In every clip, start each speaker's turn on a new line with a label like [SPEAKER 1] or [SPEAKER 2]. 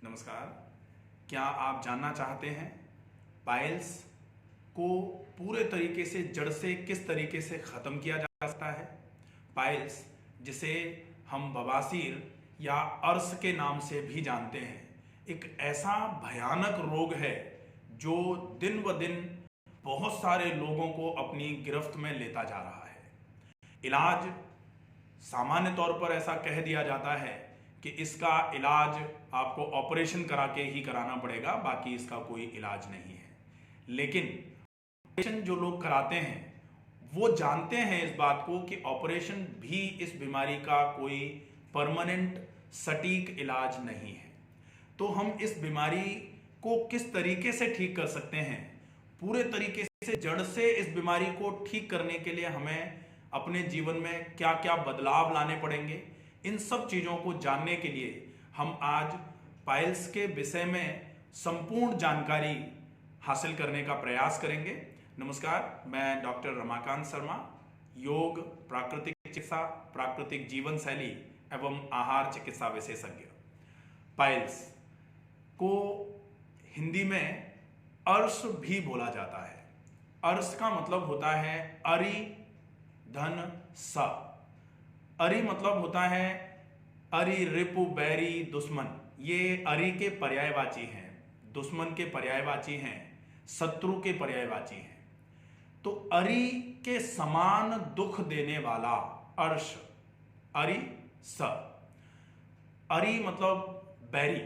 [SPEAKER 1] नमस्कार। क्या आप जानना चाहते हैं पाइल्स को पूरे तरीके से जड़ से किस तरीके से ख़त्म किया जा सकता है? पाइल्स, जिसे हम बवासीर या अर्श के नाम से भी जानते हैं, एक ऐसा भयानक रोग है जो दिन ब दिन बहुत सारे लोगों को अपनी गिरफ्त में लेता जा रहा है। इलाज सामान्य तौर पर ऐसा कह दिया जाता है कि इसका इलाज आपको ऑपरेशन करा के ही कराना पड़ेगा, बाकी इसका कोई इलाज नहीं है। लेकिन ऑपरेशन जो लोग कराते हैं वो जानते हैं इस बात को कि ऑपरेशन भी इस बीमारी का कोई परमानेंट सटीक इलाज नहीं है। तो हम इस बीमारी को किस तरीके से ठीक कर सकते हैं, पूरे तरीके से जड़ से इस बीमारी को ठीक करने के लिए हमें अपने जीवन में क्या क्या बदलाव लाने पड़ेंगे, इन सब चीज़ों को जानने के लिए हम आज पाइल्स के विषय में संपूर्ण जानकारी हासिल करने का प्रयास करेंगे। नमस्कार, मैं डॉक्टर रमाकांत शर्मा, योग, प्राकृतिक चिकित्सा, प्राकृतिक जीवन शैली एवं आहार चिकित्सा विशेषज्ञ। पाइल्स को हिंदी में अर्श भी बोला जाता है। अर्श का मतलब होता है अरि धन स। अरि मतलब होता है अरि, रिपु, बैरी, दुश्मन। ये अरि के पर्यायवाची हैं, दुश्मन के पर्यायवाची हैं, शत्रु के पर्यायवाची हैं। तो अरि के समान दुख देने वाला अर्श, अरि स। अरि मतलब बैरी,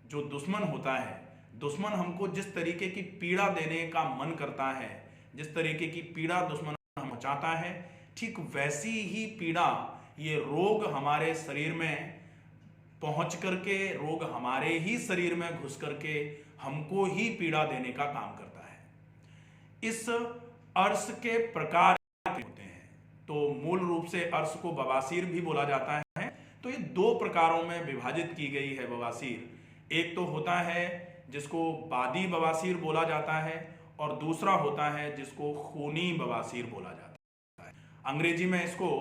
[SPEAKER 1] जो दुश्मन होता है। दुश्मन हमको जिस तरीके की पीड़ा देने का मन करता है, जिस तरीके की पीड़ा दुश्मन हम चाहता है, ठीक वैसी ही पीड़ा ये रोग हमारे शरीर में पहुंच करके, रोग हमारे ही शरीर में घुस करके हमको ही पीड़ा देने का काम करता है। इस अर्श के प्रकार होते हैं। तो मूल रूप से अर्श को बवासीर भी बोला जाता है। तो ये दो प्रकारों में विभाजित की गई है बवासीर। एक तो होता है जिसको बादी बवासीर बोला जाता है और दूसरा होता है जिसको खूनी बवासीर बोला जाता है। अंग्रेजी में इसको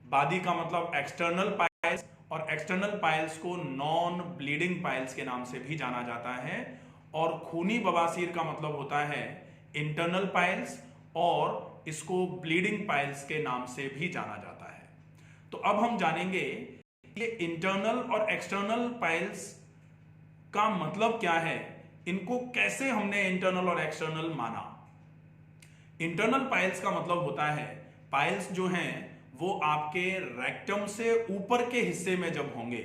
[SPEAKER 1] बादी का मतलब एक्सटर्नल पाइल्स और एक्सटर्नल पाइल्स को नॉन ब्लीडिंग पाइल्स के नाम से भी जाना जाता है, और खूनी बवासीर का मतलब होता है इंटरनल पाइल्स और इसको ब्लीडिंग पाइल्स के नाम से भी जाना जाता है। तो अब हम जानेंगे ये इंटरनल और एक्सटर्नल पाइल्स का मतलब क्या है, इनको कैसे हमने इंटरनल और एक्सटर्नल माना। इंटरनल पाइल्स का मतलब होता है पाइल्स जो हैं वो आपके रेक्टम से ऊपर के हिस्से में जब होंगे,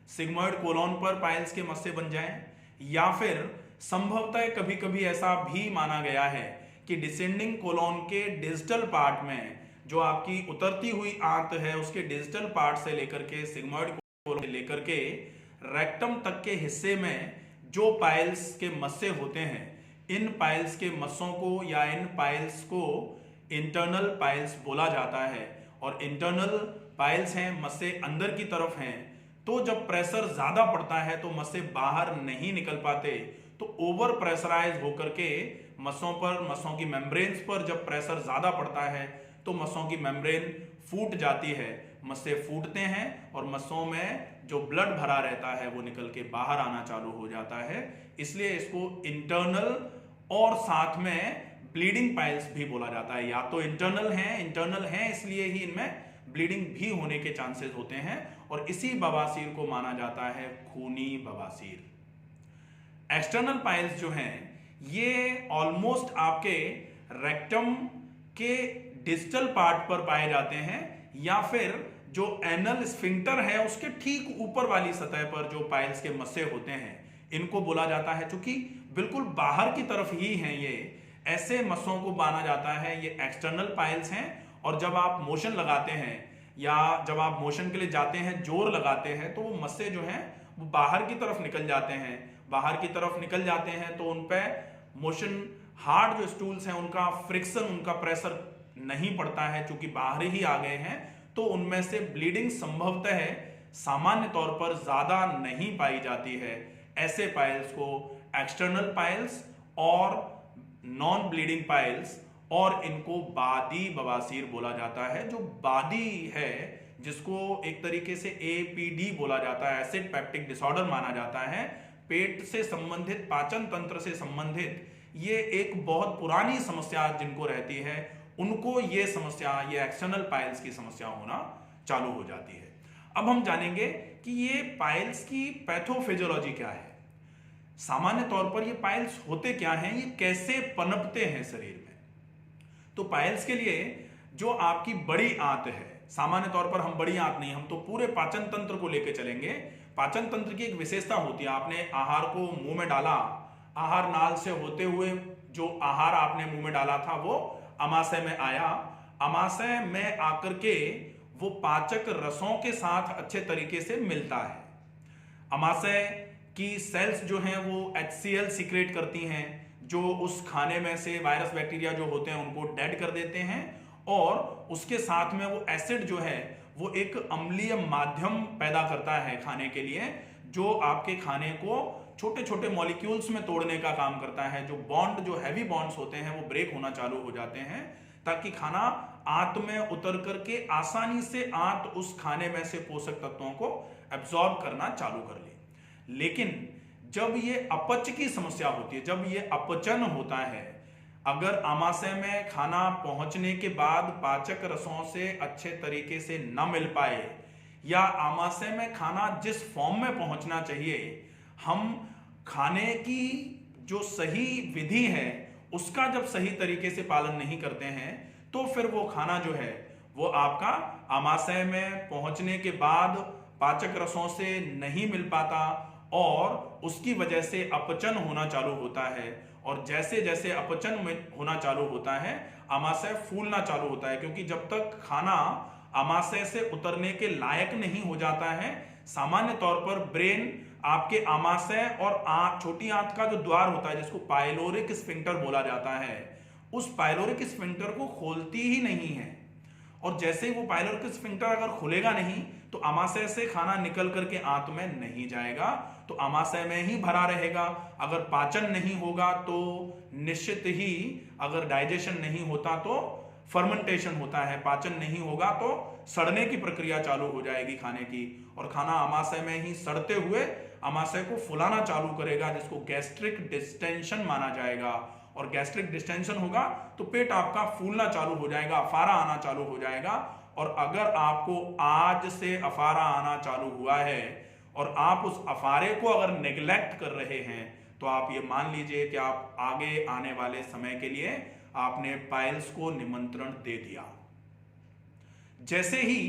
[SPEAKER 1] सिग्मोइड कोलोन पर पाइल्स के मस्से बन जाएं, या फिर संभवतः कभी कभी ऐसा भी माना गया है कि डिसेंडिंग कोलोन के डिजिटल पार्ट में, जो आपकी उतरती हुई आंत है उसके डिजिटल पार्ट से लेकर के सिग्मोइड कोलोन से लेकर के रेक्टम तक के हिस्से में जो पाइल्स के मस्से होते हैं, इन पाइल्स के मस्सों को या इन पाइल्स को इंटरनल पाइल्स बोला जाता है। और इंटरनल पाइल्स हैं, मस्से अंदर की तरफ हैं, तो जब प्रेशर ज्यादा पड़ता है तो मस्से बाहर नहीं निकल पाते, तो ओवर प्रेशराइज होकर के मस्सों पर, मस्सों की मेम्ब्रेन्स पर जब प्रेशर ज्यादा पड़ता है तो मस्सों की मेम्ब्रेन फूट जाती है, मस्से फूटते हैं और मस्सों में जो ब्लड भरा रहता है वो निकल के बाहर आना चालू हो जाता है। इसलिए इसको इंटरनल और साथ में ब्लीडिंग पाइल्स भी बोला जाता है। या तो इंटरनल हैं इसलिए ही इनमें ब्लीडिंग भी होने के चांसेस होते हैं, और इसी बवासीर को माना जाता है खूनी बवासीर। एक्सटर्नल पाइल्स जो हैं ये ऑलमोस्ट आपके रेक्टम के डिजिटल पार्ट पर पाए जाते हैं, या फिर जो एनल स्फिंक्टर है उसके ठीक ऊपर वाली सतह पर जो पाइल्स के मस्से होते हैं, इनको बोला जाता है। चूंकि बिल्कुल बाहर की तरफ ही हैं ये, ऐसे मस्सों को माना जाता है ये एक्सटर्नल पाइल्स हैं। और जब आप मोशन लगाते हैं या जब आप मोशन के लिए जाते हैं, जोर लगाते हैं, तो वो मस्से जो हैं वो बाहर की तरफ निकल जाते हैं। बाहर की तरफ निकल जाते हैं तो उन पे मोशन, हार्ड जो स्टूल्स हैं उनका फ्रिक्शन, उनका प्रेशर नहीं पड़ता है, चूंकि बाहर ही आ गए हैं, तो उनमें से ब्लीडिंग संभवतः है सामान्य तौर पर ज्यादा नहीं पाई जाती है। ऐसे पाइल्स को एक्सटर्नल पाइल्स और नॉन ब्लीडिंग पाइल्स, और इनको बादी बवासीर बोला जाता है। जो बादी है, जिसको एक तरीके से APD बोला जाता है, एसिड पेप्टिक डिसऑर्डर माना जाता है, पेट से संबंधित, पाचन तंत्र से संबंधित ये एक बहुत पुरानी समस्या जिनको रहती है, उनको ये समस्या, ये एक्सटर्नल पाइल्स की समस्या होना चालू हो जाती है। अब हम जानेंगे कि ये पाइल्स की पैथोफिजियोलॉजी क्या है। सामान्य तौर पर ये पाइल्स होते क्या हैं, ये कैसे पनपते हैं शरीर में। तो पाइल्स के लिए जो आपकी बड़ी आंत है, सामान्य तौर पर हम बड़ी आंत नहीं, हम तो पूरे पाचन तंत्र को लेकर चलेंगे। पाचन तंत्र की एक विशेषता होती है, आपने आहार को मुंह में डाला, आहार नाल से होते हुए जो आहार आपने मुंह में डाला था वो अमाशय में आया, अमाशय में आकर के वो पाचक रसों के साथ अच्छे तरीके से मिलता है। अमाशय की सेल्स जो हैं वो HCl सीक्रेट करती हैं, जो उस खाने में से वायरस बैक्टीरिया जो होते हैं उनको डेड कर देते हैं, और उसके साथ में वो एसिड जो है वो एक अम्लीय माध्यम पैदा करता है खाने के लिए, जो आपके खाने को छोटे छोटे मॉलिक्यूल्स में तोड़ने का काम करता है। जो बॉन्ड, जो हैवी बॉन्ड्स होते हैं वो ब्रेक होना चालू हो जाते हैं, ताकि खाना आंत में उतर करके आसानी से आंत उस खाने में से पोषक तत्वों को एब्जॉर्ब करना चालू कर ले। लेकिन जब ये अपच की समस्या होती है, जब ये अपचन होता है, अगर आमाशय में खाना पहुंचने के बाद पाचक रसों से अच्छे तरीके से न मिल पाए, या आमाशय में खाना जिस फॉर्म में पहुंचना चाहिए, हम खाने की जो सही विधि है उसका जब सही तरीके से पालन नहीं करते हैं, तो फिर वो खाना जो है वो आपका आमाशय में पहुंचने के बाद पाचक रसों से नहीं मिल पाता, और उसकी वजह से अपचन होना चालू होता है। और जैसे जैसे अपचन में होना चालू होता है, आमाशय फूलना चालू होता है, क्योंकि जब तक खाना आमाशय से उतरने के लायक नहीं हो जाता है, सामान्य तौर पर ब्रेन आपके आमाशय और छोटी आंत का जो द्वार होता है, जिसको पाइलोरिक स्फिंक्टर बोला जाता है, उस पाइलोरिक स्फिंक्टर को खोलती ही नहीं है। और जैसे ही वो पाइलोरिक स्फिंक्टर अगर खुलेगा नहीं, तो आमाशय से खाना निकल करके आंत में नहीं जाएगा, तो आमाशय में ही भरा रहेगा। अगर पाचन नहीं होगा तो निश्चित ही, अगर डाइजेशन नहीं होता तो फर्मेंटेशन होता है, पाचन नहीं होगा तो सड़ने की प्रक्रिया चालू हो जाएगी खाने की, और खाना आमाशय में ही सड़ते हुए आमाशय को फुलाना चालू करेगा, जिसको गैस्ट्रिक डिस्टेंशन माना जाएगा। और गैस्ट्रिक डिस्टेंशन होगा तो पेट आपका फूलना चालू हो जाएगा, अफारा आना चालू हो जाएगा। और अगर आपको आज से अफारा आना चालू हुआ है और आप उस अफारे को अगर नेग्लेक्ट कर रहे हैं, तो आप ये मान लीजिए कि आप आगे आने वाले समय के लिए आपने पाइल्स को निमंत्रण दे दिया। जैसे ही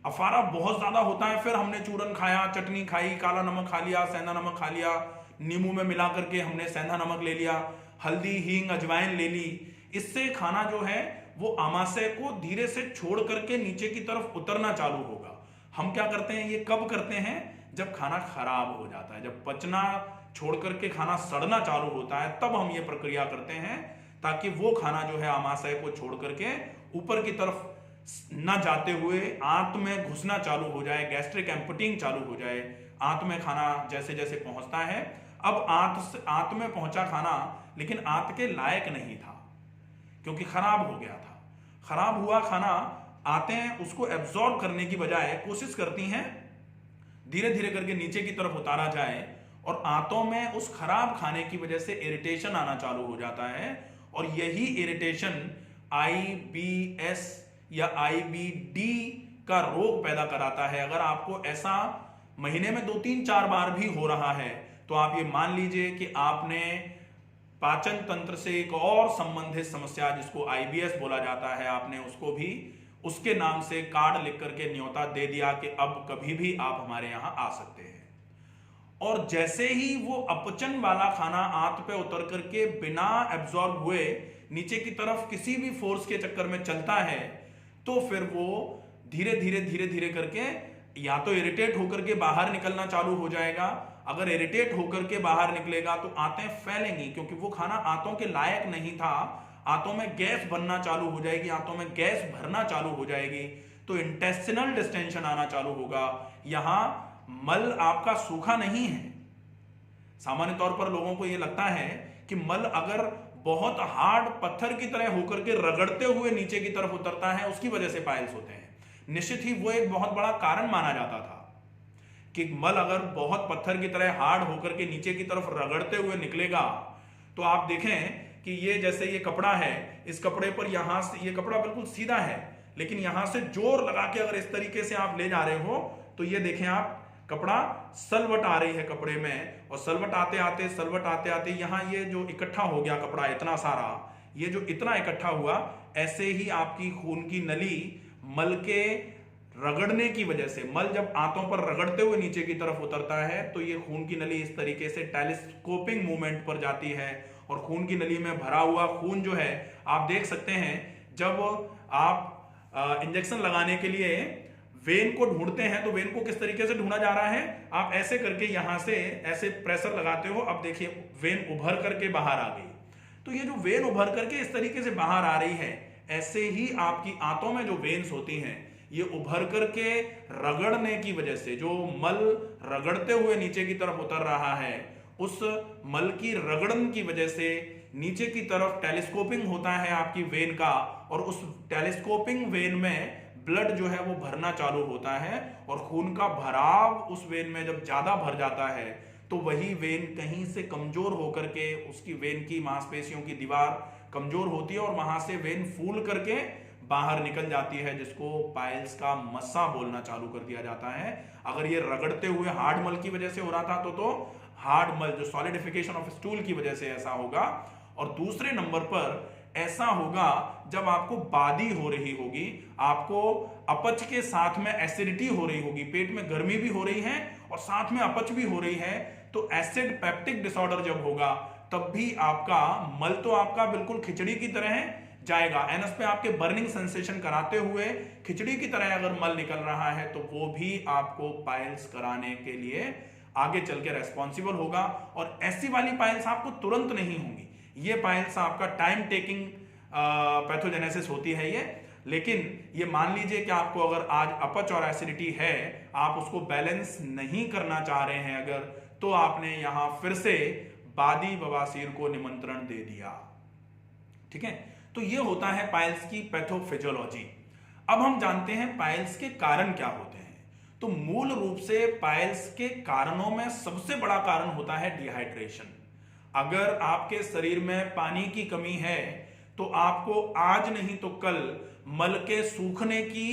[SPEAKER 1] अफारा बहुत ज्यादा होता है, फिर हमने चूरन खाया, चटनी खाई, काला नमक खा लिया, सेंधा नमक खा लिया, नींबू में मिला करके हमने सेंधा नमक ले लिया, हल्दी, हींग, अजवाइन ले ली, इससे खाना जो है वो आमाशय को धीरे से छोड़ करके नीचे की तरफ उतरना चालू होगा। हम क्या करते हैं, ये कब करते हैं, जब खाना खराब हो जाता है, जब पचना छोड़ करके खाना सड़ना चालू होता है, तब हम ये प्रक्रिया करते हैं, ताकि वो खाना जो है आमाशय को छोड़ करके ऊपर की तरफ न जाते हुए आंत में घुसना चालू हो जाए, गैस्ट्रिक एम्पटिंग चालू हो जाए। आंत में खाना जैसे जैसे पहुंचता है, अब आंत में पहुंचा खाना, लेकिन आंत के लायक नहीं था, क्योंकि खराब हो गया था। खराब हुआ खाना आंतें उसको एब्जॉर्ब करने की बजाय कोशिश करती हैं धीरे धीरे करके नीचे की तरफ उतारा जाए, और आंतों में उस खराब खाने की वजह से इरिटेशन आना चालू हो जाता है। और यही इरिटेशन IBS या IBD का रोग पैदा कराता है। अगर आपको ऐसा महीने में 2-3-4 बार भी हो रहा है, तो आप ये मान लीजिए कि आपने पाचन तंत्र से एक और संबंधित समस्या, जिसको IBS बोला जाता है, आपने उसको भी उसके नाम से कार्ड लिख करके न्योता दे दिया कि अब कभी भी आप हमारे यहां आ सकते हैं। और जैसे ही वो अपचन वाला खाना आंत पे उतर करके बिना एब्जॉर्ब हुए नीचे की तरफ किसी भी फोर्स के चक्कर में चलता है, तो फिर वो धीरे धीरे करके या तो इरिटेट होकर के बाहर निकलना चालू हो जाएगा। अगर इरिटेट होकर के बाहर निकलेगा तो आंतें फैलेंगी, क्योंकि वो खाना आंतों के लायक नहीं था, आंतों में गैस बनना चालू हो जाएगी, आंतों में गैस भरना चालू हो जाएगी, तो इंटेस्टिनल डिस्टेंशन आना चालू होगा। यहां मल आपका सूखा नहीं है। सामान्य तौर पर लोगों को यह लगता है कि मल अगर बहुत हार्ड पत्थर की तरह होकर के रगड़ते हुए नीचे की तरफ उतरता है, उसकी वजह से पाइल्स होते हैं। निश्चित ही वो एक बहुत बड़ा कारण माना जाता था कि मल अगर बहुत पत्थर की तरह हार्ड होकर के नीचे की तरफ रगड़ते हुए निकलेगा तो आप देखें कि ये जैसे ये कपड़ा है, इस कपड़े पर यहां से ये कपड़ा बिल्कुल सीधा है, लेकिन यहां से जोर लगा के अगर इस तरीके से आप ले जा रहे हो तो ये देखें आप कपड़ा सलवट आ रही है कपड़े में, और सलवट आते आते यहां ये जो इकट्ठा हो गया कपड़ा इतना सारा, ये जो इतना इकट्ठा हुआ, ऐसे ही आपकी खून की नली मल के रगड़ने की वजह से, मल जब आंतों पर रगड़ते हुए नीचे की तरफ उतरता है तो ये खून की नली इस तरीके से टेलीस्कोपिंग मूवमेंट पर जाती है, और खून की नली में भरा हुआ खून जो है आप देख सकते हैं, जब आप इंजेक्शन लगाने के लिए वेन को ढूंढते हैं तो वेन को किस तरीके से ढूंढा जा रहा है, आप ऐसे करके यहां से ऐसे प्रेशर लगाते हो, अब देखिए वेन उभर करके बाहर आ गई। तो ये जो वेन उभर करके इस तरीके से बाहर आ रही है, ऐसे ही आपकी आंतों में जो वेन्स होती हैं ये उभर करके रगड़ने की वजह से, जो मल रगड़ते हुए नीचे की तरफ उतर रहा है, उस मल की रगड़न की वजह से नीचे की तरफ टेलीस्कोपिंग होता है आपकी वेन का, और उस टेलीस्कोपिंग वेन में ब्लड जो है वो भरना चालू होता है, और खून का भराव उस वेन में जब ज्यादा भर जाता है तो वही वेन कहीं से कमजोर होकर के, उसकी वेन की मांसपेशियों की दीवार कमजोर होती है और वहां से वेन फूल करके बाहर निकल जाती है, जिसको पाइल्स का मस्सा बोलना चालू कर दिया जाता है। अगर ये रगड़ते हुए हार्ड मल की वजह से हो रहा था तो हार्ड मल जो सॉलिडिफिकेशन ऑफ स्टूल की वजह से ऐसा होगा। और दूसरे नंबर पर ऐसा होगा जब आपको बादी हो रही होगी, आपको अपच के साथ में एसिडिटी हो रही होगी, पेट में गर्मी भी हो रही है और साथ में अपच भी हो रही है, तो एसिड पेप्टिक डिसऑर्डर जब होगा तब भी आपका मल तो आपका बिल्कुल खिचड़ी की तरह जाएगा, एनस पे आपके बर्निंग सेंसेशन कराते हुए खिचड़ी की तरह अगर मल निकल रहा है तो वो भी आपको पाइल्स कराने के लिए आगे चल के रेस्पॉन्सिबल होगा। और ऐसी वाली पाइल्स आपको तुरंत नहीं होंगी, ये पाइल्स आपका टाइम टेकिंग पैथोजेनेसिस होती है ये, लेकिन ये मान लीजिए कि आपको अगर आज अपच और एसिडिटी है, आप उसको बैलेंस नहीं करना चाह रहे हैं अगर, तो आपने यहां फिर से बादी बवासीर को निमंत्रण दे दिया। ठीक है, तो ये होता है पाइल्स की पैथोफिजियोलॉजी। अब हम जानते हैं पाइल्स के कारण क्या होते हैं। तो मूल रूप से पाइल्स के कारणों में सबसे बड़ा कारण होता है डिहाइड्रेशन। अगर आपके शरीर में पानी की कमी है तो आपको आज नहीं तो कल मल के सूखने की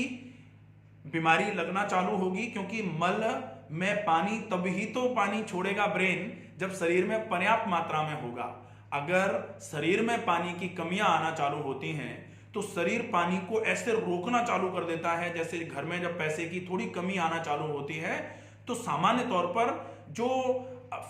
[SPEAKER 1] बीमारी लगना चालू होगी, क्योंकि मल में पानी तभी तो पानी छोड़ेगा ब्रेन जब शरीर में पर्याप्त मात्रा में होगा। अगर शरीर में पानी की कमियां आना चालू होती हैं तो शरीर पानी को ऐसे रोकना चालू कर देता है, जैसे घर में जब पैसे की थोड़ी कमी आना चालू होती है तो सामान्य तौर पर जो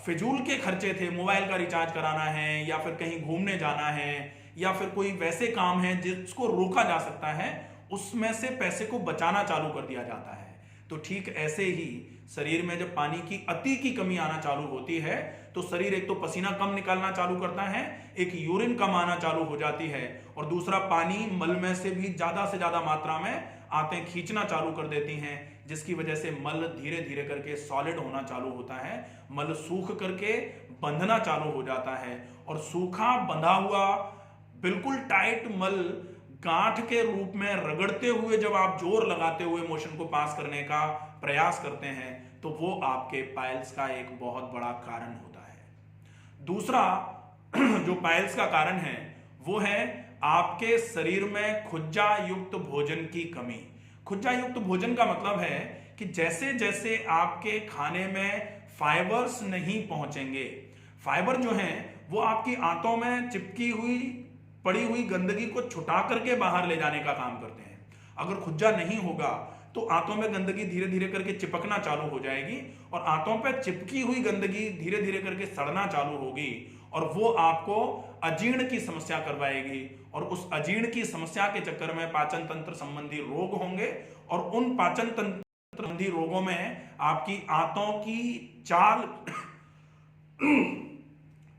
[SPEAKER 1] फिजूल के खर्चे थे, मोबाइल का रिचार्ज कराना है या फिर कहीं घूमने जाना है या फिर कोई वैसे काम है जिसको रोका जा सकता है, उसमें से पैसे को बचाना चालू कर दिया जाता है। तो ठीक ऐसे ही शरीर में जब पानी की अति की कमी आना चालू होती है तो शरीर एक तो पसीना कम निकालना चालू करता है, एक यूरिन कम आना चालू हो जाती है, और दूसरा पानी मल में से भी ज्यादा से ज्यादा मात्रा में आंतें खींचना चालू कर देती हैं, जिसकी वजह से मल धीरे धीरे करके सॉलिड होना चालू होता है, मल सूख करके बंधना चालू हो जाता है। और सूखा बंधा हुआ बिल्कुल टाइट मल गांठ के रूप में रगड़ते हुए जब आप जोर लगाते हुए मोशन को पास करने का प्रयास करते हैं तो वो आपके पाइल्स का एक बहुत बड़ा कारण होता है। दूसरा जो पाइल्स का कारण है वो है आपके शरीर में खुज्जा युक्त भोजन की कमी। खुज्जा युक्त भोजन का मतलब है कि जैसे जैसे आपके खाने में फाइबर्स नहीं पहुंचेंगे, फाइबर जो हैं वो आपकी आंतों में चिपकी हुई पड़ी हुई गंदगी को छुटा करके बाहर ले जाने का काम करते हैं। अगर खुज्जा नहीं होगा तो आंतों में गंदगी धीरे धीरे करके चिपकना चालू हो जाएगी और आंतों पे चिपकी हुई गंदगी धीरे धीरे करके सड़ना चालू होगी और वो आपको अजीर्ण की समस्या करवाएगी और उस अजीर्ण की समस्या के चक्कर में पाचन तंत्र संबंधी रोग होंगे और उन पाचन तंत्र संबंधी रोगों में आपकी आंतों की चाल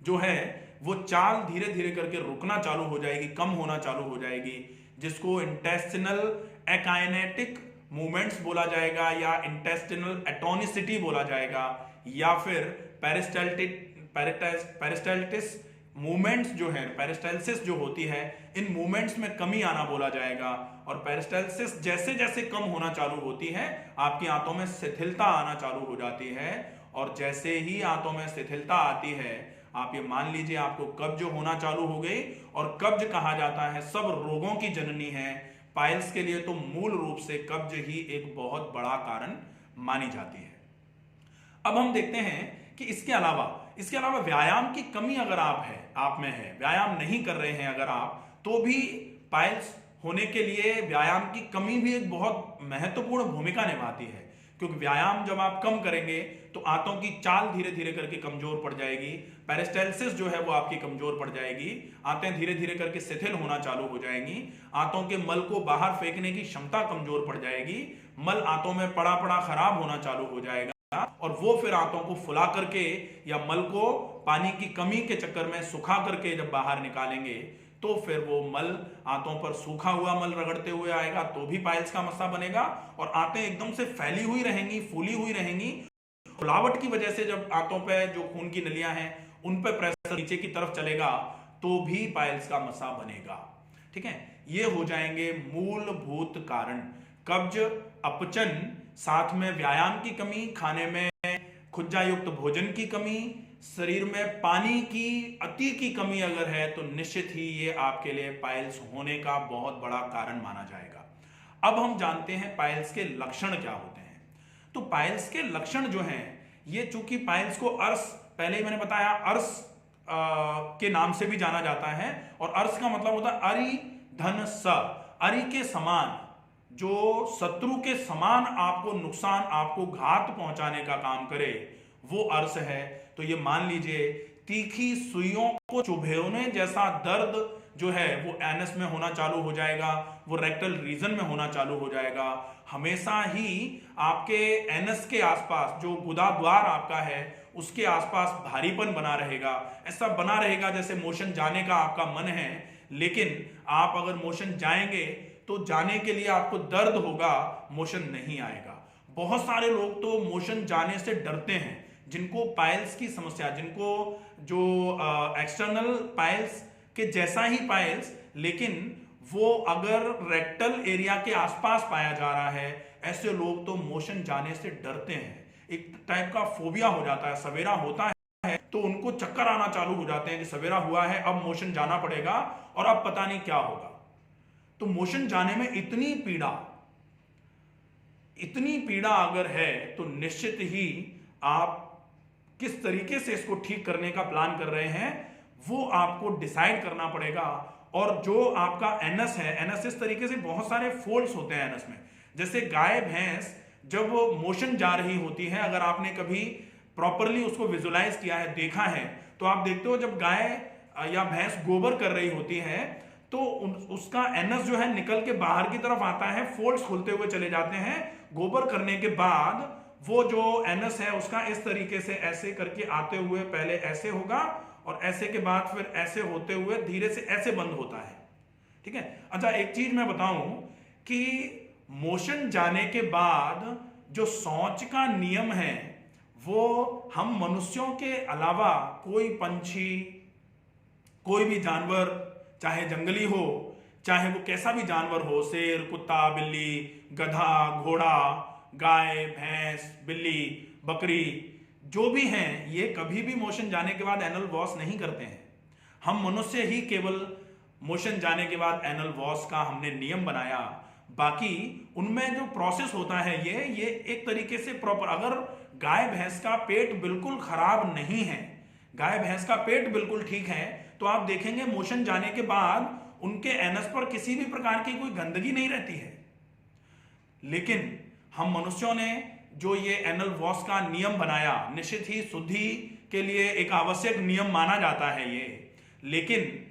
[SPEAKER 1] जो है वो चाल धीरे धीरे करके रुकना चालू हो जाएगी, कम होना चालू हो जाएगी, जिसको इंटेस्टिनल एकाइनेटिक मूवमेंट्स बोला जाएगा या इंटेस्टिनल एटोनिसिटी बोला जाएगा या फिर पेरिस्टाल्टिस मूवमेंट्स जो है, पेरिस्टाल्सिस जो होती है, इन मूवमेंट्स में कमी आना बोला जाएगा। और पेरिस्टाल्सिस जैसे जैसे कम होना चालू होती है, आपकी आंतों में शिथिलता आना चालू हो जाती है। और जैसे ही आंतों में शिथिलता आती है, आप ये मान लीजिए आपको कब्ज होना चालू हो गई। और कब्ज कहा जाता है सब रोगों की जननी है। पाइल्स के लिए तो मूल रूप से कब्ज ही एक बहुत बड़ा कारण मानी जाती है। अब हम देखते हैं कि इसके अलावा व्यायाम की कमी अगर आप में है, व्यायाम नहीं कर रहे हैं अगर आप, तो भी पाइल्स होने के लिए व्यायाम की कमी भी एक बहुत महत्वपूर्ण भूमिका निभाती है। क्योंकि व्यायाम जब आप कम करेंगे तो आंतों की चाल धीरे धीरे करके कमजोर पड़ जाएगी, पेरिस्टाल्सिस जो है वो आपकी कमजोर पड़ जाएगी, आंतें धीरे धीरे करके शिथिल होना चालू हो जाएंगी, आंतों के मल को बाहर फेंकने की क्षमता कमजोर पड़ जाएगी, मल आंतों में पड़ा पड़ा खराब होना चालू हो जाएगा। और वो फिर आंतों को फुला करके या मल को पानी की कमी के चक्कर में सुखा करके जब बाहर निकालेंगे तो फिर वो मल आंतों पर सूखा हुआ मल रगड़ते हुए आएगा, तो भी पाइल्स का मसला बनेगा। और आंतें एकदम से फैली हुई रहेंगी, फूली हुई रहेंगी। फुलावट की वजह से जब आंतों पे जो खून की नलियां हैं उन पे प्रेशर नीचे की तरफ चलेगा तो भी पाइल्स का मसला बनेगा। ठीक है, ये हो जाएंगे मूलभूत कारण। कब्ज, अपचन, साथ में व्यायाम की कमी, खाने में खुज्जा युक्त भोजन की कमी, शरीर में पानी की अति की कमी अगर है तो निश्चित ही ये आपके लिए पाइल्स होने का बहुत बड़ा कारण माना जाएगा। अब हम जानते हैं पाइल्स के लक्षण क्या होते हैं। तो पाइल्स के लक्षण जो हैं, ये चूंकि पाइल्स को अर्श, पहले ही मैंने बताया अर्श के नाम से भी जाना जाता है। और अर्श का मतलब होता है अरि धन स, अरि के समान, जो शत्रु के समान आपको नुकसान, आपको घात पहुंचाने का काम करे, वो अर्श है। तो ये मान लीजिए तीखी सुइयों को चुभेने जैसा दर्द जो है वो एनस में होना चालू हो जाएगा, वो रेक्टल रीजन में होना चालू हो जाएगा। हमेशा ही आपके एनस के आसपास जो गुदा द्वार आपका है उसके आसपास भारीपन बना रहेगा। ऐसा बना रहेगा जैसे मोशन जाने का आपका मन है, लेकिन आप अगर मोशन जाएंगे तो जाने के लिए आपको दर्द होगा, मोशन नहीं आएगा। बहुत सारे लोग तो मोशन जाने से डरते हैं, जिनको पाइल्स की समस्या, जिनको जो एक्सटर्नल पाइल्स के जैसा ही पाइल्स, लेकिन वो अगर रेक्टल एरिया के आसपास पाया जा रहा है, ऐसे लोग तो मोशन जाने से डरते हैं। एक टाइप का फोबिया हो जाता है। सवेरा होता है तो उनको चक्कर आना चालू हो जाते हैं कि सवेरा हुआ है, अब मोशन जाना पड़ेगा और अब पता नहीं क्या होगा। तो मोशन जाने में इतनी पीड़ा अगर है तो निश्चित ही आप किस तरीके से इसको ठीक करने का प्लान कर रहे हैं वो आपको डिसाइड करना पड़ेगा। और जो आपका एनस है, एनस इस तरीके से बहुत सारे फोल्ड्स होते हैं एनस में। जैसे गाय भैंस जब मोशन जा रही होती है, अगर आपने कभी प्रॉपरली उसको विजुलाइज किया है, देखा है, तो आप देखते हो जब गाय या भैंस गोबर कर रही होती है तो उसका एनस जो है निकल के बाहर की तरफ आता है, फोल्ड्स खुलते हुए चले जाते हैं। गोबर करने के बाद वो जो एनस है उसका इस तरीके से ऐसे करके आते हुए पहले ऐसे होगा और ऐसे के बाद फिर ऐसे होते हुए धीरे से ऐसे बंद होता है। ठीक है। अच्छा, एक चीज मैं बताऊं कि मोशन जाने के बाद जो शौच का नियम है वो हम मनुष्यों के अलावा कोई पंछी, कोई भी जानवर, चाहे जंगली हो, चाहे वो कैसा भी जानवर हो, शेर, कुत्ता, बिल्ली, गधा, घोड़ा, गाय, भैंस, बिल्ली, बकरी, जो भी हैं, ये कभी भी मोशन जाने के बाद एनल वॉश नहीं करते हैं। हम मनुष्य ही केवल मोशन जाने के बाद एनल वॉश का हमने नियम बनाया। बाकी उनमें जो प्रोसेस होता है ये एक तरीके से प्रॉपर, अगर गाय भैंस का पेट बिल्कुल खराब नहीं है, गाय भैंस का पेट बिल्कुल ठीक है, तो आप देखेंगे मोशन जाने के बाद उनके एनस पर किसी भी प्रकार की कोई गंदगी नहीं रहती है। लेकिन हम मनुष्यों ने जो ये एनल वॉश का नियम बनाया, निश्चित ही शुद्धि के लिए एक आवश्यक नियम माना जाता है ये, लेकिन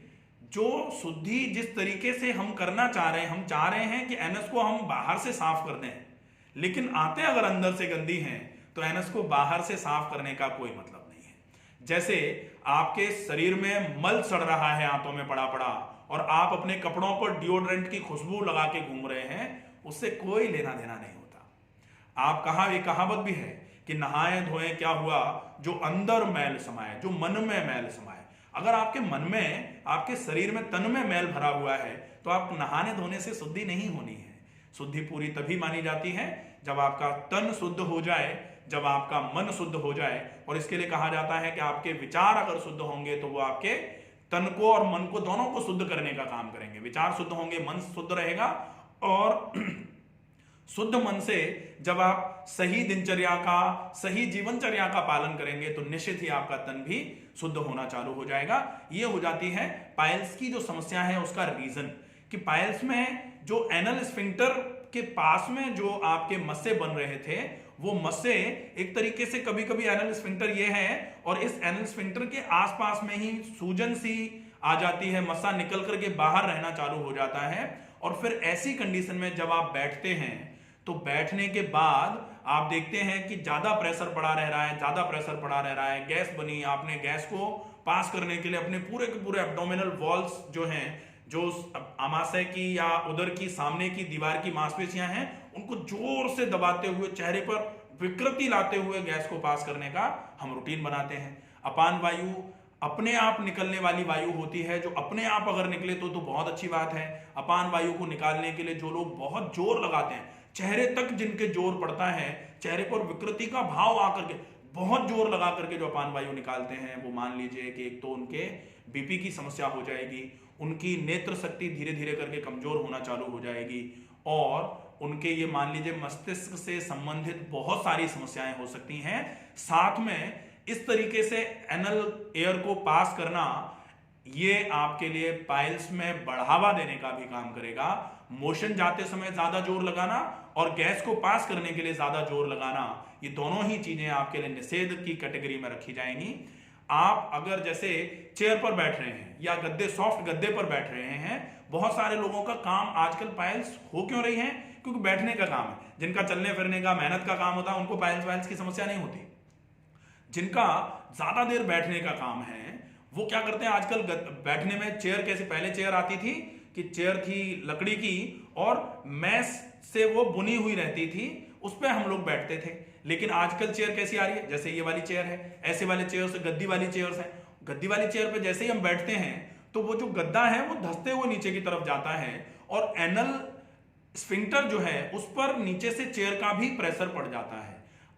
[SPEAKER 1] जो शुद्धि जिस तरीके से हम करना चाह रहे हैं, हम चाह रहे हैं कि एनस को हम बाहर से साफ कर दें, लेकिन आते अगर अंदर से गंदी हैं तो एनस को बाहर से साफ करने का कोई मतलब नहीं है। जैसे आपके शरीर में मल सड़ रहा है आंतों में पड़ा पड़ा और आप अपने कपड़ों पर डिओड्रेंट की खुशबू लगा के घूम रहे हैं, उससे कोई लेना देना नहीं होता। आप एक कहावत भी है कि नहाए धोए क्या हुआ, जो अंदर मैल समाए, जो मन में मैल समाए। अगर आपके मन में, आपके शरीर में, तन में मैल भरा हुआ है तो आप नहाने धोने से शुद्धि नहीं होनी है। शुद्धि पूरी तभी मानी जाती है जब आपका तन शुद्ध हो जाए, जब आपका मन शुद्ध हो जाए। और इसके लिए कहा जाता है कि आपके विचार अगर शुद्ध होंगे तो वो आपके तन को और मन को, दोनों को शुद्ध करने का काम करेंगे। विचार शुद्ध होंगे, मन शुद्ध रहेगा, और शुद्ध मन से जब आप सही दिनचर्या का, सही जीवनचर्या का पालन करेंगे तो निश्चित ही आपका तन भी शुद्ध होना चालू हो जाएगा। ये हो जाती है पाइल्स की जो समस्या है उसका रीजन, कि पाइल्स में जो एनल स्फिंक्टर के पास में जो आपके मस्से बन रहे थे, वो मस्से एक तरीके से, कभी कभी एनल स्फिंक्टर ये है और इस एनल स्फिंक्टर के आसपास में ही सूजन सी आ जाती है, मस्सा निकल करके बाहर रहना चालू हो जाता है। और फिर ऐसी कंडीशन में जब आप बैठते हैं तो बैठने के बाद आप देखते हैं कि ज्यादा प्रेशर पड़ा रह रहा है, ज्यादा प्रेशर पड़ा रह रहा है, गैस बनी, आपने गैस को पास करने के लिए अपने पूरे के पूरे एब्डोमिनल वॉल्स जो हैं, जो आमाशय की या उदर की सामने की दीवार की मांसपेशियां हैं, उनको जोर से दबाते हुए, चेहरे पर विकृति लाते हुए गैस को पास करने का हम रूटीन बनाते हैं। अपान वायु अपने आप निकलने वाली वायु होती है, जो अपने आप अगर निकले तो बहुत अच्छी बात है। अपान वायु को निकालने के लिए जो लोग बहुत जोर लगाते हैं, चेहरे तक जिनके जोर पड़ता है, चेहरे पर विकृति का भाव आकर के बहुत जोर लगा करके जो अपान वायु निकालते हैं, वो मान लीजिए कि एक तो उनके बीपी की समस्या हो जाएगी, उनकी नेत्र शक्ति धीरे धीरे करके कमजोर होना चालू हो जाएगी, और उनके ये मान लीजिए मस्तिष्क से संबंधित बहुत सारी समस्याएं हो सकती हैं। साथ में इस तरीके से एनल एयर को पास करना, ये आपके लिए पाइल्स में बढ़ावा देने का भी काम करेगा। मोशन जाते समय ज्यादा जोर लगाना और गैस को पास करने के लिए ज्यादा जोर लगाना, ये दोनों ही चीजें आपके लिए निषेध की कैटेगरी में रखी जाएंगी। आप अगर जैसे चेयर पर बैठ रहे हैं या गद्दे, सॉफ्ट गद्दे पर बैठ रहे हैं, बहुत सारे लोगों का काम आजकल पाइल्स हो क्यों रही है? क्योंकि बैठने का काम है। जिनका चलने फिरने का, मेहनत का काम होता है, उनको पाइल्स वाइल्स की समस्या नहीं होती। जिनका ज्यादा देर बैठने का काम है, वो क्या करते हैं आजकल बैठने में, चेयर कैसे, पहले चेयर आती थी कि चेयर थी लकड़ी की और मैस से वो बुनी हुई रहती थी, उस पर हम लोग बैठते थे। लेकिन आजकल चेयर कैसी आ रही है, जैसे ये वाली चेयर है, ऐसे वाले चेयर से गद्दी वाली चेयर्स है। गद्दी वाली चेयर पे जैसे ही हम बैठते हैं तो वो जो गद्दा है वो धंसते हुए नीचे की तरफ जाता है, और एनल स्फिंक्टर जो है उस पर नीचे से चेयर का भी प्रेशर पड़ जाता है।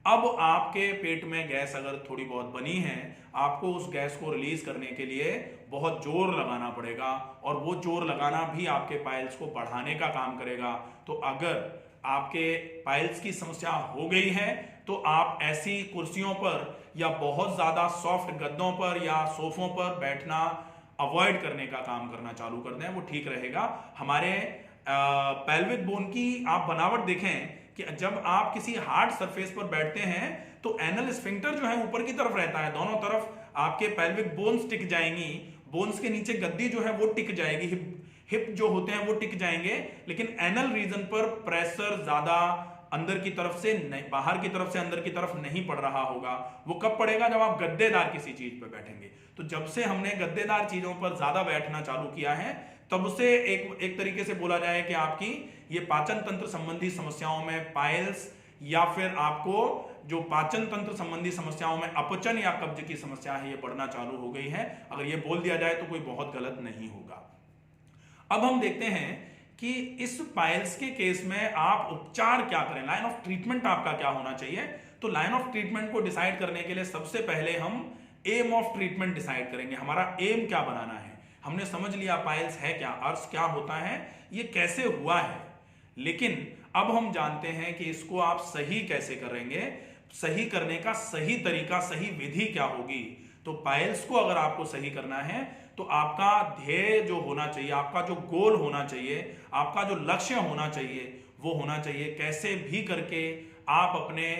[SPEAKER 1] अब आपके पेट में गैस अगर थोड़ी बहुत बनी है, आपको उस गैस को रिलीज करने के लिए बहुत जोर लगाना पड़ेगा, और वो जोर लगाना भी आपके पाइल्स को बढ़ाने का काम करेगा। तो अगर आपके पाइल्स की समस्या हो गई है तो आप ऐसी कुर्सियों पर या बहुत ज्यादा सॉफ्ट गद्दों पर या सोफों पर बैठना अवॉइड करने का काम करना चालू कर दें, वो ठीक रहेगा। हमारे पेल्विक बोन की आप बनावट देखें कि जब आप किसी हार्ड सरफेस पर बैठते हैं तो एनल स्फिंक्टर जो है ऊपर की तरफ रहता है, दोनों तरफ आपके पेल्विक बोन्स टिक जाएंगी, बोन्स के नीचे गद्दी जो है वो टिक जाएगी, हिप जो होते हैं वो टिक जाएंगे, लेकिन एनल रीजन पर प्रेशर ज्यादा अंदर की तरफ से नहीं, बाहर की तरफ से अंदर की तरफ नहीं पड़ रहा होगा। वो कब पड़ेगा? जब आप गद्देदार किसी चीज पर बैठेंगे। तो जब से हमने गद्देदार चीजों पर ज्यादा बैठना चालू किया है, तब से एक तरीके से बोला जाए कि आपकी ये पाचन तंत्र संबंधी समस्याओं में पाइल्स, या फिर आपको जो पाचन तंत्र संबंधी समस्याओं में अपचन या कब्ज की समस्या है, ये बढ़ना चालू हो गई है। अगर ये बोल दिया जाए तो कोई बहुत गलत नहीं होगा। अब हम देखते हैं कि इस पाइल्स के केस में आप उपचार क्या करें, लाइन ऑफ ट्रीटमेंट आपका क्या होना चाहिए। तो लाइन ऑफ ट्रीटमेंट को डिसाइड करने के लिए सबसे पहले हम एम ऑफ ट्रीटमेंट डिसाइड करेंगे। हमारा एम क्या बनाना है? हमने समझ लिया पाइल्स है क्या, अर्श क्या होता है, ये कैसे हुआ है, लेकिन अब हम जानते हैं कि इसको आप सही कैसे करेंगे, सही करने का सही तरीका, सही विधि क्या होगी। तो पाइल्स को अगर आपको सही करना है तो आपका ध्येय जो होना चाहिए, आपका जो गोल होना चाहिए, आपका जो लक्ष्य होना चाहिए, वो होना चाहिए कैसे भी करके आप अपने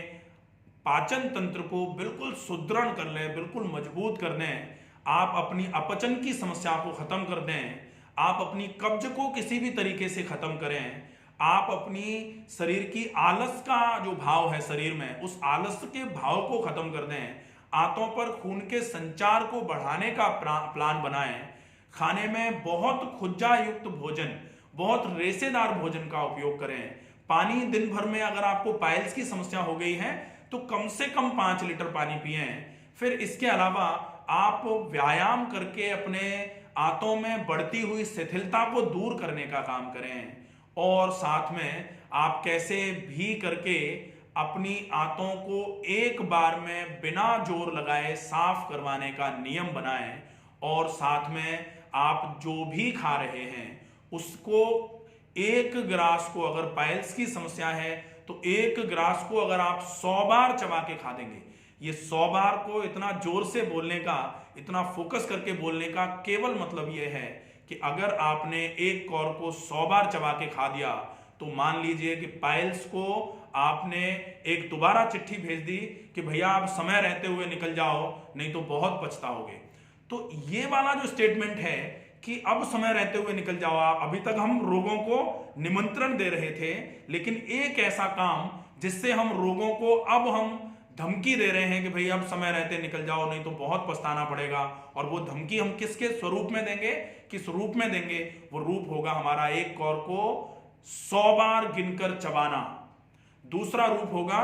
[SPEAKER 1] पाचन तंत्र को बिल्कुल सुदृढ़ कर लें, बिल्कुल मजबूत कर दें, आप अपनी अपचन की समस्या को खत्म कर दें, आप अपनी कब्ज को किसी भी तरीके से खत्म करें, आप अपनी शरीर की आलस का जो भाव है शरीर में, उस आलस के भाव को खत्म कर दें, आंतों पर खून के संचार को बढ़ाने का प्लान बनाएं, खाने में बहुत खुज्जा युक्त भोजन, बहुत रेशेदार भोजन का उपयोग करें, पानी दिन भर में, अगर आपको पाइल्स की समस्या हो गई है तो कम से कम 5 लीटर पानी पिएं। फिर इसके अलावा आप व्यायाम करके अपने आंतों में बढ़ती हुई शिथिलता को दूर करने का काम करें, और साथ में आप कैसे भी करके अपनी आंतों को एक बार में बिना जोर लगाए साफ करवाने का नियम बनाएं, और साथ में आप जो भी खा रहे हैं उसको एक ग्रास को, अगर पाइल्स की समस्या है तो एक ग्रास को अगर आप 100 बार चबा के खा देंगे, ये 100 बार को इतना जोर से बोलने का, इतना फोकस करके बोलने का केवल मतलब ये है कि अगर आपने एक कौर को 100 बार चबा के खा दिया तो मान लीजिए कि पाइल्स को आपने एक दोबारा चिट्ठी भेज दी कि भैया आप समय रहते हुए निकल जाओ, नहीं तो बहुत पछताओगे। तो ये वाला जो स्टेटमेंट है कि अब समय रहते हुए निकल जाओ, अभी तक हम रोगों को निमंत्रण दे रहे थे, लेकिन एक ऐसा काम जिससे हम रोगों को अब हम धमकी दे रहे हैं कि भाई अब समय रहते निकल जाओ, नहीं तो बहुत पछताना पड़ेगा। और वो धमकी हम किसके स्वरूप में देंगे, किस रूप में देंगे? वो रूप होगा हमारा एक कौर को 100 बार गिनकर चबाना। दूसरा रूप होगा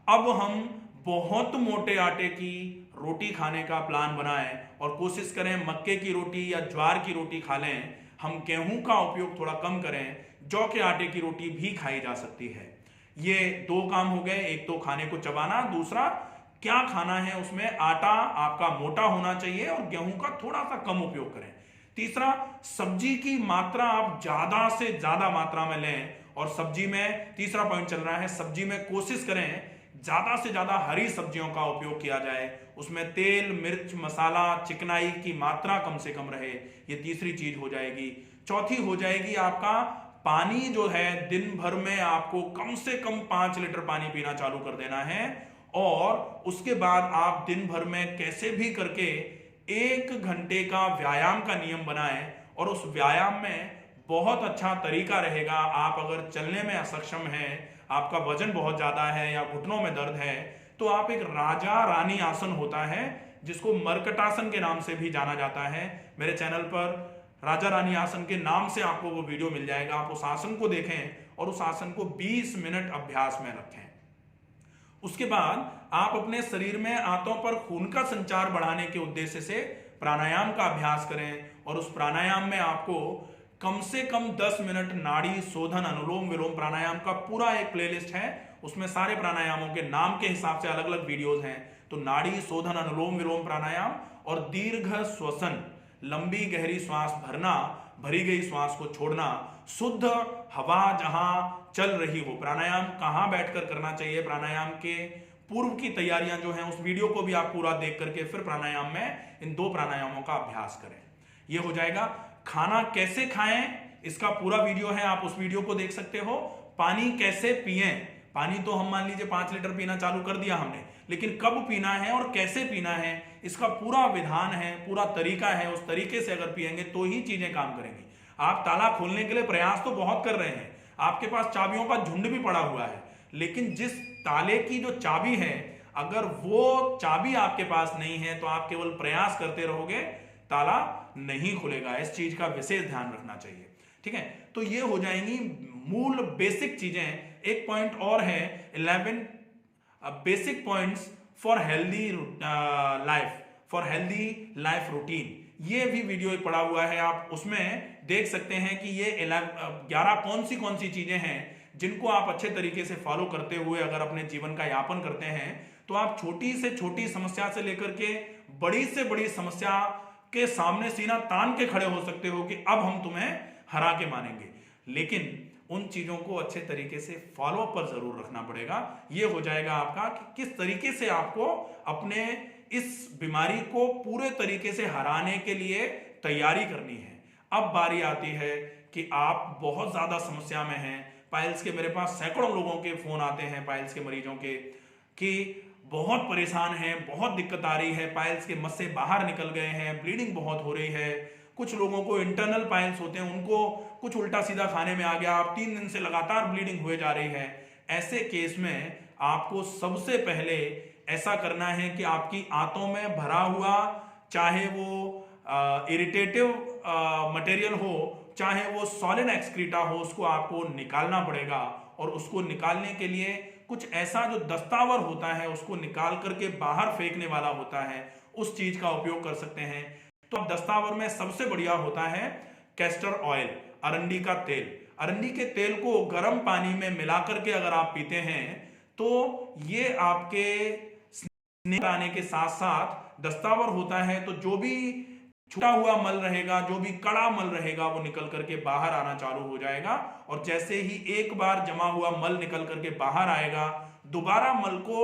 [SPEAKER 1] अब हम बहुत मोटे आटे की रोटी खाने का प्लान बनाएं और कोशिश करें मक्के की रोटी या ज्वार की रोटी खा लें। हम गेहूं का उपयोग थोड़ा कम करें, जौ के आटे की रोटी भी खाई जा सकती है। ये दो काम हो गए, एक तो खाने को चबाना, दूसरा क्या खाना है उसमें आटा आपका मोटा होना चाहिए और गेहूं का थोड़ा सा कम उपयोग करें। तीसरा, सब्जी की मात्रा आप ज्यादा से ज्यादा मात्रा में लें, और सब्जी में तीसरा पॉइंट चल रहा है, सब्जी में कोशिश करें ज्यादा से ज्यादा हरी सब्जियों का उपयोग किया जाए, उसमें तेल, मिर्च, मसाला, चिकनाई की मात्रा कम से कम रहे। ये तीसरी चीज हो जाएगी। चौथी हो जाएगी आपका पानी जो है, दिन भर में आपको कम से कम 5 लीटर पानी पीना चालू कर देना है, और उसके बाद आप दिन भर में कैसे भी करके 1 घंटे का व्यायाम का नियम बनाएं। और उस व्यायाम में बहुत अच्छा तरीका रहेगा, आप अगर चलने में असक्षम हैं, आपका वजन बहुत ज्यादा है या घुटनों में दर्द है, तो आप एक राजा रानी आसन होता है जिसको मरकटासन के नाम से भी जाना जाता है, मेरे चैनल पर राजा रानी आसन के नाम से आपको वो वीडियो मिल जाएगा। आप उस आसन को देखें और उस आसन को 20 मिनट अभ्यास में रखें। उसके बाद आप अपने शरीर में आंतों पर खून का संचार बढ़ाने के उद्देश्य से प्राणायाम का अभ्यास करें, और उस प्राणायाम में आपको कम से कम 10 मिनट नाड़ी शोधन, अनुलोम विलोम प्राणायाम का पूरा एक प्लेलिस्ट है, उसमें सारे प्राणायामों के नाम के हिसाब से अलग अलग वीडियोस हैं। तो नाड़ी शोधन, अनुलोम विलोम प्राणायाम और दीर्घ श्वसन, लंबी गहरी श्वास भरना, भरी गई श्वास को छोड़ना, शुद्ध हवा जहां चल रही हो। प्राणायाम कहां बैठकर करना चाहिए, प्राणायाम के पूर्व की तैयारियां जो हैं उस वीडियो को भी आप पूरा देख करके फिर प्राणायाम में इन 2 प्राणायामों का अभ्यास करें। यह हो जाएगा। खाना कैसे खाएं इसका पूरा वीडियो है, आप उस वीडियो को देख सकते हो। पानी कैसे पिएं, पानी तो हम मान लीजिए 5 लीटर पीना चालू कर दिया हमने, लेकिन कब पीना है और कैसे पीना है इसका पूरा विधान है, पूरा तरीका है। उस तरीके से अगर पिएंगे तो ही चीजें काम करेंगी। आप ताला खोलने के लिए प्रयास तो बहुत कर रहे हैं, आपके पास चाबियों का झुंड भी पड़ा हुआ है, लेकिन जिस ताले की जो चाबी है, अगर वो चाबी आपके पास नहीं है तो आप केवल प्रयास करते रहोगे, ताला नहीं खुलेगा। इस चीज का विशेष ध्यान रखना चाहिए, ठीक है। तो ये हो जाएंगी मूल बेसिक चीजें। एक पॉइंट और है, 11 basic points for healthy life routine. ये भी वीडियो एक पड़ा हुआ है, आप उसमें देख सकते हैं कि ये 11 कौन सी चीजें हैं जिनको आप अच्छे तरीके से फॉलो करते हुए अगर अपने जीवन का यापन करते हैं तो आप छोटी से छोटी समस्या से लेकर के बड़ी से बड़ी समस्या के सामने सीना तान के खड़े हो सकते हो कि अब हम तुम्हें हरा के मानेंगे। लेकिन उन चीजों को अच्छे तरीके से फॉलो पर जरूर रखना पड़ेगा। यह हो जाएगा आपका कि किस तरीके से आपको अपने इस बीमारी को पूरे तरीके से हराने के लिए तैयारी करनी है। अब बारी आती है कि आप बहुत ज्यादा समस्या में हैं। पाइल्स के मेरे पास सैकड़ों लोगों के फोन आते हैं, पाइल्स के मरीजों के, कि बहुत परेशान हैं, बहुत दिक्कत आ रही है, पाइल्स के मस्से बाहर निकल गए हैं, ब्लीडिंग बहुत हो रही है। कुछ लोगों को इंटरनल पाइल्स होते हैं, उनको कुछ उल्टा सीधा खाने में आ गया, आप 3 दिन से लगातार ब्लीडिंग हुए जा रही है। ऐसे केस में आपको सबसे पहले ऐसा करना है कि आपकी आंतों में भरा हुआ, चाहे वो इरिटेटिव मटेरियल हो, चाहे वो सॉलिड एक्सक्रीटा हो, उसको आपको निकालना पड़ेगा। और उसको निकालने के लिए कुछ ऐसा जो दस्तावर होता है उसको निकाल करके बाहर फेंकने वाला होता है, उस चीज का उपयोग कर सकते हैं। तो अब दस्तावर में सबसे बढ़िया होता है कैस्टर ऑयल, अरंडी का तेल। अरंडी के तेल को गर्म पानी में मिला करके अगर आप पीते हैं तो ये आपके स्नेह आने के साथ साथ दस्तावर होता है तो जो भी छूटा हुआ मल रहेगा, जो भी कड़ा मल रहेगा, वो निकल करके बाहर आना चालू हो जाएगा। और जैसे ही एक बार जमा हुआ मल निकल करके बाहर आएगा, दोबारा मल को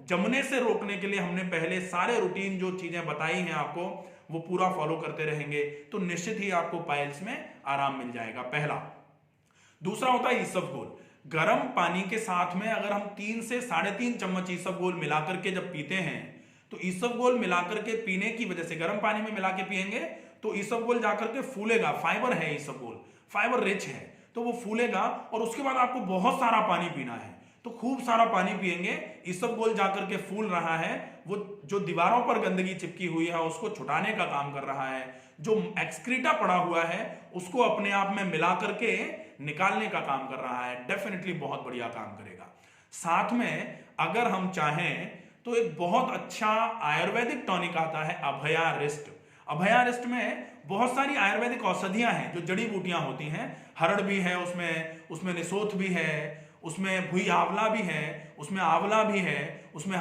[SPEAKER 1] जमने से रोकने के लिए हमने पहले सारे रूटीन जो चीजें बताई हैं आपको, वो पूरा फॉलो करते रहेंगे तो निश्चित ही आपको पाइल्स में आराम मिल जाएगा। पहला। दूसरा होता है ईसबगोल। गर्म पानी के साथ में अगर हम 3 से 3.5 चम्मच ईसबगोल मिलाकर के जब पीते हैं तो ईसबगोल मिलाकर के पीने की वजह से, गर्म पानी में मिला के पिएंगे तो ईसबगोल जाकर के फूलेगा। फाइबर है ईसबगोल, फाइबर रिच है, तो वो फूलेगा और उसके बाद आपको बहुत सारा पानी पीना है। तो खूब सारा पानी पिएंगे, ईसबगोल जाकर के फूल रहा है, वो जो दीवारों पर गंदगी चिपकी हुई है उसको छुटाने का काम कर रहा है, जो एक्सक्रीटा पड़ा हुआ है उसको अपने आप में मिला करके निकालने का काम कर रहा है। डेफिनेटली बहुत बढ़िया काम करेगा। साथ में अगर हम चाहें तो एक बहुत अच्छा आयुर्वेदिक टॉनिक आता है अभया रिस्ट। अभया रिस्ट में बहुत सारी आयुर्वेदिक औषधियां हैं जो जड़ी बूटियां होती हैं। हरड़ भी है उसमें निसोथ भी है, उसमें भुई आंवला भी है, उसमें आंवला भी है, उसमें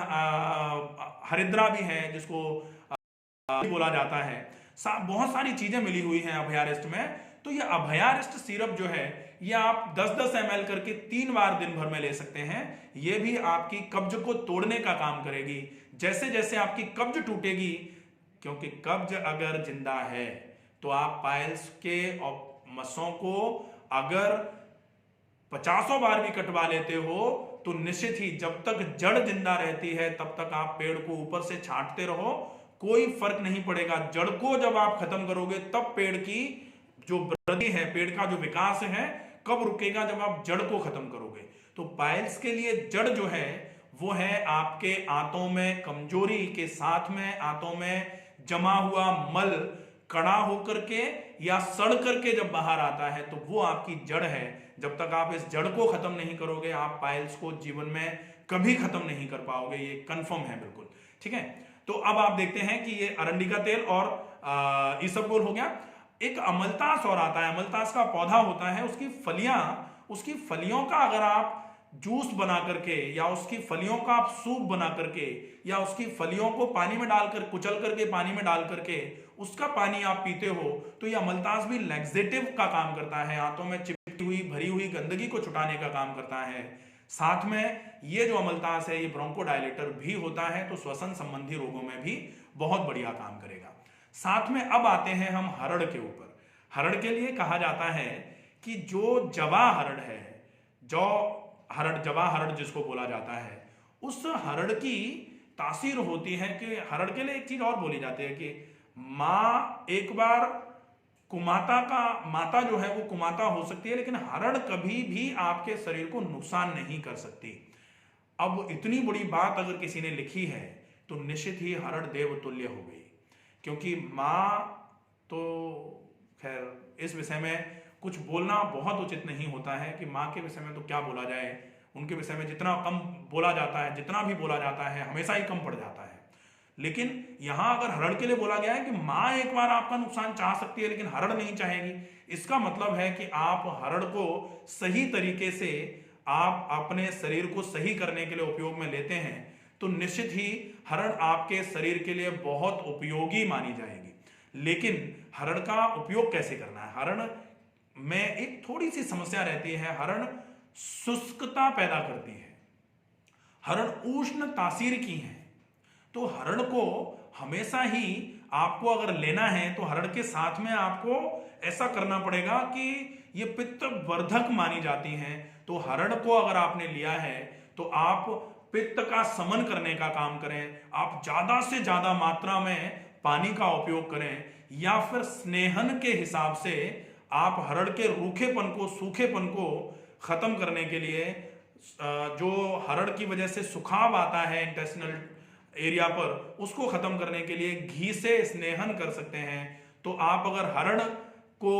[SPEAKER 1] हरिद्रा भी है जिसको बोला जाता है। बहुत सारी चीजें मिली हुई हैं अभयारिष्ट में। तो ये अभयारिष्ट सिरप जो है ये आप 10-10 ml करके 3 बार दिन भर में ले सकते हैं। ये भी आपकी कब्ज को तोड़ने का काम करेगी। जैसे जैसे आपकी कब्ज टूटेगी, क्योंकि कब्ज अगर जिंदा है तो आप पाइल्स के मसों को अगर 50 बार भी कटवा लेते हो तो निश्चित ही जब तक जड़ जिंदा रहती है तब तक आप पेड़ को ऊपर से छांटते रहो, कोई फर्क नहीं पड़ेगा। जड़ को जब आप खत्म करोगे तब पेड़ की जो वृद्धि है, पेड़ का जो विकास है, कब रुकेगा? जब आप जड़ को खत्म करोगे। तो पाइल्स के लिए जड़ जो है वो है आपके आंतों में कमजोरी के साथ में आंतों में जमा हुआ मल कड़ा होकर के या सड़ करके जब बाहर आता है तो वो आपकी जड़ है। जब तक आप इस जड़ को खत्म नहीं करोगे आप पाइल्स को जीवन में कभी खत्म नहीं कर पाओगे, ये कंफर्म है बिल्कुल। ठीक है, तो अब आप देखते हैं कि ये अरंडी का तेल और ईसबगोल हो गया। एक अमलतास और आता है। अमलतास का पौधा होता है, उसकी फलियों का अगर आप जूस बना करके या उसकी फलियों का आप सूप बना करके या उसकी फलियों को पानी में डालकर कुचल करके पानी में डाल करके उसका पानी आप पीते हो तो ये अमलतास भी लैक्सेटिव का काम करता है, आंतों में चिपटी हुई भरी हुई गंदगी को छुटाने का काम करता है। साथ में ये जो अमलतास है ये ब्रोंकोडायलेटर भी होता है, तो श्वसन संबंधी रोगों में भी बहुत बढ़िया काम करेगा। साथ में अब आते हैं हम हरड़ के ऊपर। हरड़ के लिए कहा जाता है कि जो जवा हरड़ है, जवा हरड़ जिसको बोला जाता है, उस हरड़ की तासीर होती है कि हरड़ के लिए एक चीज और बोली जाती है कि माँ एक बार माता जो है वो कुमाता हो सकती है लेकिन हरड़ कभी भी आपके शरीर को नुकसान नहीं कर सकती। अब इतनी बड़ी बात अगर किसी ने लिखी है तो निश्चित ही हरड़ देवतुल्य हो गई, क्योंकि माँ तो खैर इस विषय में कुछ बोलना बहुत उचित नहीं होता है कि माँ के विषय में तो क्या बोला जाए, उनके विषय में जितना कम बोला जाता है, जितना भी बोला जाता है हमेशा ही कम पड़ जाता है। लेकिन यहां अगर हरड़ के लिए बोला गया है कि माँ एक बार आपका नुकसान चाह सकती है लेकिन हरड़ नहीं चाहेगी, इसका मतलब है कि आप हरड़ को सही तरीके से आप अपने शरीर को सही करने के लिए उपयोग में लेते हैं तो निश्चित ही हरड़ आपके शरीर के लिए बहुत उपयोगी मानी जाएगी। लेकिन हरड़ का उपयोग कैसे करना है? हरड़ में एक थोड़ी सी समस्या रहती है, हरड़ शुष्कता पैदा करती है, हरड़ उष्ण तासीर की है। तो हरड़ को हमेशा ही आपको अगर लेना है तो हरड़ के साथ में आपको ऐसा करना पड़ेगा कि ये पित्त वर्धक मानी जाती हैं। तो हरड़ को अगर आपने लिया है तो आप पित्त का समन करने का काम करें, आप ज्यादा से ज्यादा मात्रा में पानी का उपयोग करें या फिर स्नेहन के हिसाब से आप हरड़ के रूखेपन को, सूखेपन को खत्म करने के लिए, जो हरड़ की वजह से सुखाव आता है इंटेस्टिनल एरिया पर, उसको खत्म करने के लिए घी से स्नेहन कर सकते हैं। तो आप अगर हरड़ को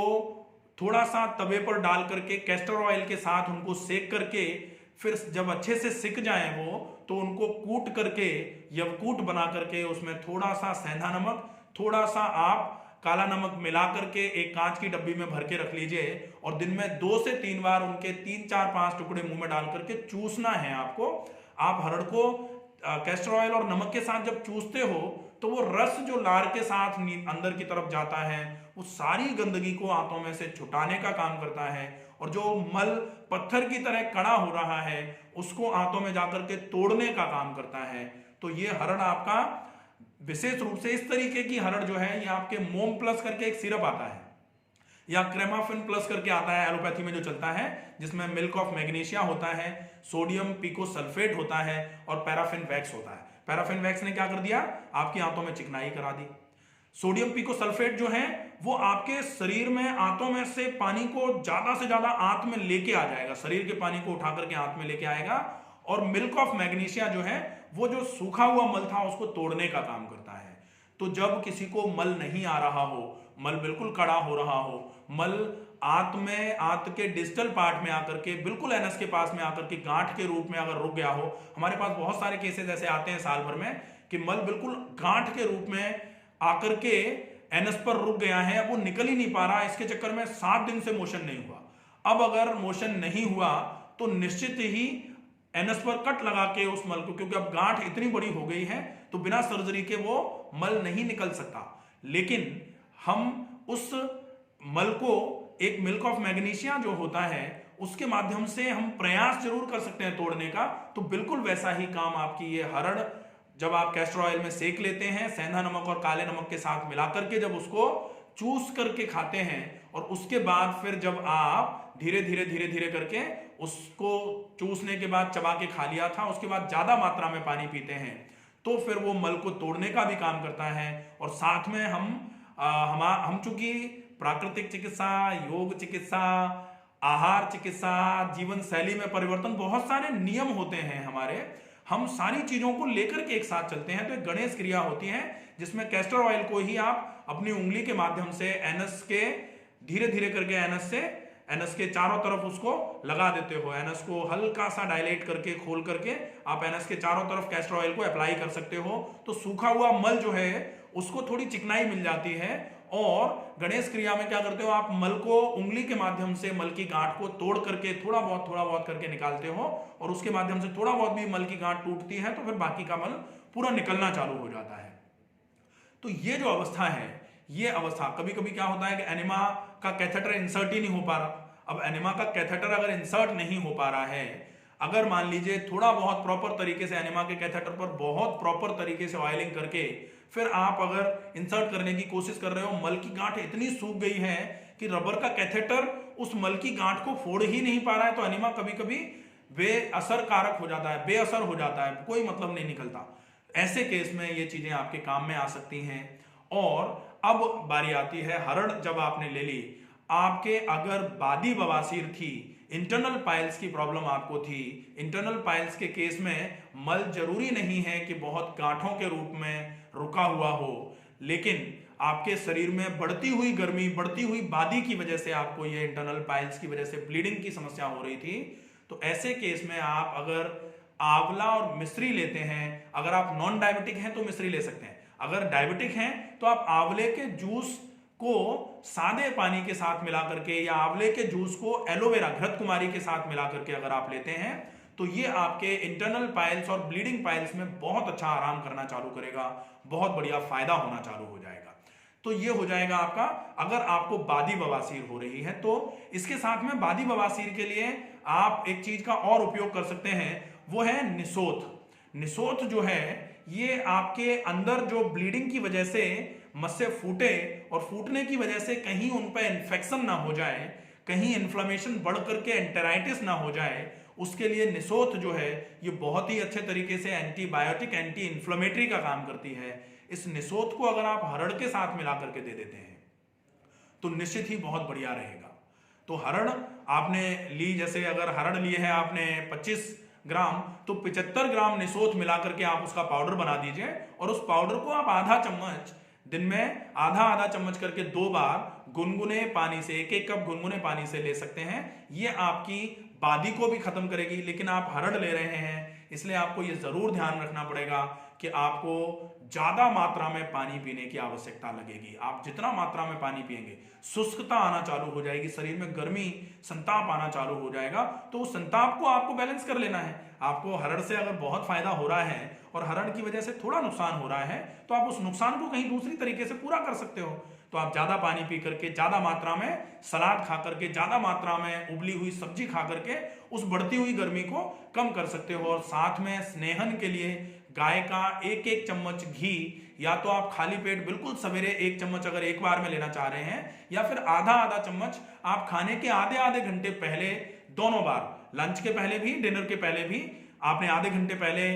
[SPEAKER 1] थोड़ा सा तवे पर डाल करके कैस्टर ऑयल के साथ उनको सेक करके फिर जब अच्छे से सिक जाएं वो, तो उनको कूट करके यवकूट बना करके उसमें थोड़ा सा सेंधा नमक, थोड़ा सा आप काला नमक मिला करके एक कांच की डब्बी में भर के रख लीजिए और दिन में 2 से 3 बार उनके 3, 4, 5 टुकड़े मुंह में डाल करके चूसना है आपको। आप हरड़ को कैस्टर ऑयल और नमक के साथ जब चूसते हो तो वो रस जो लार के साथ अंदर की तरफ जाता है वो सारी गंदगी को आंतों में से छुटाने का काम करता है, और जो मल पत्थर की तरह कड़ा हो रहा है उसको आंतों में जाकर के तोड़ने का काम करता है। तो ये हरड़ आपका विशेष रूप से इस तरीके की हरड़ जो है, ये आपके मोम प्लस करके एक सिरप आता है या क्रेमाफिन प्लस करके आता है एलोपैथी में जो चलता है, जिसमें मिल्क ऑफ मैग्नीशिया होता है, सोडियम पिकोसल्फेट होता है और पैराफिन वैक्स होता है। पैराफिन वैक्स ने क्या कर दिया, आपकी आंतों में चिकनाई करा दी। सोडियम पिकोसल्फेट जो है वो आपके शरीर में आंतों में से पानी को ज्यादा से ज्यादा आंत में लेके आ जाएगा, शरीर के पानी को उठा करके आंत में लेके आएगा। और मिल्क ऑफ मैग्नीशिया जो है वो जो सूखा हुआ मल था उसको तोड़ने का काम करता है। तो जब किसी को मल नहीं आ रहा हो, मल बिल्कुल कड़ा हो रहा हो, मल आंत में, आंत के डिस्टल पार्ट में आकर के बिल्कुल एनस के पास में आकर के गांठ के रूप में अगर रुक गया हो, हमारे पास बहुत सारे केसेस ऐसे आते हैं साल भर में कि मल बिल्कुल गांठ के रूप में आकर के एनस पर रुक गया है, अब वो निकल ही नहीं पा रहा, इसके चक्कर में 7 दिन से मोशन नहीं हुआ। अब अगर मोशन नहीं हुआ तो निश्चित ही एनस पर कट लगा के उस मल को, क्योंकि अब गांठ इतनी बड़ी हो गई है तो बिना सर्जरी के वो मल नहीं निकल सकता। लेकिन हम उस मल को एक मिल्क ऑफ मैग्नीशिया जो होता है उसके माध्यम से हम प्रयास जरूर कर सकते हैं तोड़ने का। तो बिल्कुल वैसा ही काम आपकी ये हरड़, जब आप कैस्टर ऑयल में सेक लेते हैं, सेंधा नमक और काले नमक के साथ मिला करके जब उसको चूस करके खाते हैं और उसके बाद फिर जब आप धीरे धीरे धीरे धीरे करके उसको चूसने के बाद चबा के खा लिया था, उसके बाद ज्यादा मात्रा में पानी पीते हैं, तो फिर वो मल को तोड़ने का भी काम करता है। और साथ में हम चूंकि प्राकृतिक चिकित्सा, योग चिकित्सा, आहार चिकित्सा, जीवन शैली में परिवर्तन, बहुत सारे नियम होते हैं हमारे, हम सारी चीजों को लेकर के एक साथ चलते हैं। तो एक गणेश क्रिया होती है जिसमें कैस्टर ऑयल को ही आप अपनी उंगली के माध्यम से एनस के धीरे धीरे करके एनस के चारों तरफ उसको लगा देते हो। एनस को हल्का सा डायलेट करके, खोल करके आप एनस के चारों तरफ कैस्टर ऑयल को अप्लाई कर सकते हो। तो सूखा हुआ मल जो है उसको थोड़ी चिकनाई मिल जाती है। और गणेश क्रिया में क्या करते हो, आप मल को उंगली के माध्यम से मल की गांठ को तोड़ करके थोड़ा बहुत करके निकालते हो, और उसके माध्यम से थोड़ा बहुत भी मल की गांठ टूटती है तो फिर बाकी का मल पूरा निकलना चालू हो जाता है। तो ये जो अवस्था है, ये अवस्था कभी कभी क्या होता है कि एनिमा का कैथेटर इंसर्ट ही नहीं हो पा रहा। अब एनिमा का कैथेटर अगर इंसर्ट नहीं हो पा रहा है, अगर मान लीजिए थोड़ा बहुत प्रॉपर तरीके से एनिमा के कैथेटर पर बहुत प्रॉपर तरीके से ऑयलिंग करके फिर आप अगर इंसर्ट करने की कोशिश कर रहे हो, मल की गांठ इतनी सूख गई है कि रबर का कैथेटर उस मल की गांठ को फोड़ ही नहीं पा रहा है, तो एनिमा कभी कभी बेअसर कारक हो जाता है, बेअसर हो जाता है, कोई मतलब नहीं निकलता। ऐसे केस में ये चीजें आपके काम में आ सकती हैं। और अब बारी आती है हरड़ जब आपने ले ली, आपके अगर बादी बवासीर थी, इंटरनल पाइल्स की प्रॉब्लम आपको थी, इंटरनल पाइल्स के केस में मल जरूरी नहीं है कि बहुत गांठों के रूप में रुका हुआ हो, लेकिन आपके शरीर में बढ़ती हुई गर्मी, बढ़ती हुई बादी की वजह से आपको ये इंटरनल पाइल्स की वजह से ब्लीडिंग की समस्या हो रही थी, तो ऐसे केस में आप अगर आंवला और मिश्री लेते हैं, अगर आप नॉन डायबिटिक हैं तो मिश्री ले सकते हैं, अगर डायबिटिक हैं तो आप आंवले के जूस को सादे पानी के साथ मिला करके या आंवले के जूस को एलोवेरा, घृत कुमारी के साथ मिला करके अगर आप लेते हैं तो ये आपके इंटरनल पाइल्स और ब्लीडिंग पाइल्स में बहुत अच्छा आराम करना चालू करेगा, बहुत बढ़िया फायदा होना चालू हो जाएगा। तो ये हो जाएगा आपका, अगर आपको बादी बवासीर हो रही है तो इसके साथ में बादी बवासीर के लिए आप एक चीज का और उपयोग कर सकते हैं, वो है निसोथ। निसोथ जो है ये आपके अंदर जो ब्लीडिंग की वजह से मस्से फूटे और फूटने की वजह से कहीं उन पर इंफेक्शन ना हो जाए, कहीं इन्फ्लेमेशन बढ़ करके एंटेराइटिस ना हो जाए, उसके लिए निसोथ जो है ये बहुत ही अच्छे तरीके से एंटीबायोटिक, एंटी इन्फ्लेमेटरी का काम करती है। इस निसोथ को अगर आप हरड़ के साथ मिला करके दे देते हैं तो निश्चित ही बहुत बढ़िया रहेगा। तो हरड़ आपने ली, जैसे अगर हरड़ लिए है आपने 25 ग्राम, तो 75 ग्राम निसोथ मिला करके आप उसका पाउडर बना दीजिए, और उस पाउडर को आप आधा चम्मच दिन में आधा चम्मच करके 2 बार गुनगुने पानी से, 1-1 कप गुनगुने पानी से ले सकते हैं। ये आपकी बादी को भी खत्म करेगी, लेकिन आप हरड़ ले रहे हैं, इसलिए आपको ये जरूर ध्यान रखना पड़ेगा कि आपको ज्यादा मात्रा में पानी पीने की आवश्यकता लगेगी। आप जितना मात्रा में पानी पिएंगे शुष्कता आना चालू हो जाएगी, शरीर में गर्मी संताप आना चालू हो जाएगा। तो उस संताप को आपको बैलेंस कर लेना है। आपको हरड़ से अगर बहुत फायदा हो रहा है और हरड़ की वजह से थोड़ा नुकसान हो रहा है, तो आप उस नुकसान को कहीं दूसरी तरीके से पूरा कर सकते हो। तो आप ज्यादा पानी पी करके, ज्यादा मात्रा में सलाद खा करके, ज्यादा मात्रा में उबली हुई सब्जी खा करके उस बढ़ती हुई गर्मी को कम कर सकते हो। और साथ में स्नेहन के लिए गाय का एक एक चम्मच घी, या तो आप खाली पेट बिल्कुल सवेरे एक चम्मच अगर एक बार में लेना चाह रहे हैं, या फिर आधा आधा चम्मच आप खाने के आधे आधे घंटे पहले, दोनों बार, लंच के पहले भी, डिनर के पहले भी, आपने आधे घंटे पहले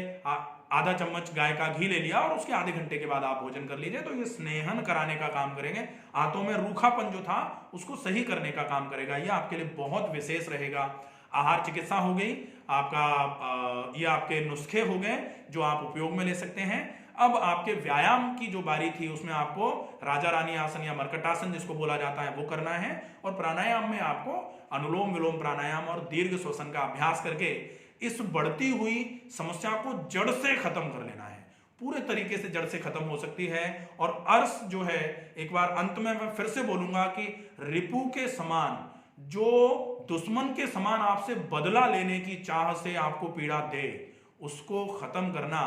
[SPEAKER 1] आधा चम्मच गाय का घी ले लिया और उसके आधे घंटे के बाद आप भोजन कर लीजिए। तो ये स्नेहन कराने का काम करेंगे, आंतों में रूखापन जो था उसको सही करने का काम करेगा। ये आपके लिए बहुत विशेष रहेगा। आहार चिकित्सा हो गई आपका, ये आपके नुस्खे हो गए जो आप उपयोग में ले सकते हैं। अब आपके व्यायाम की जो बारी थी उसमें आपको राजा रानी आसन या मरकटासन जिसको बोला जाता है वो करना है। और प्राणायाम में आपको अनुलोम विलोम प्राणायाम और दीर्घ श्वसन का अभ्यास करके इस बढ़ती हुई समस्या को जड़ से खत्म कर लेना है। पूरे तरीके से जड़ से खत्म हो सकती है। और अर्श जो है, एक बार अंत में मैं फिर से बोलूंगा कि रिपु के समान, जो दुश्मन के समान आपसे बदला लेने की चाह से आपको पीड़ा दे, उसको खत्म करना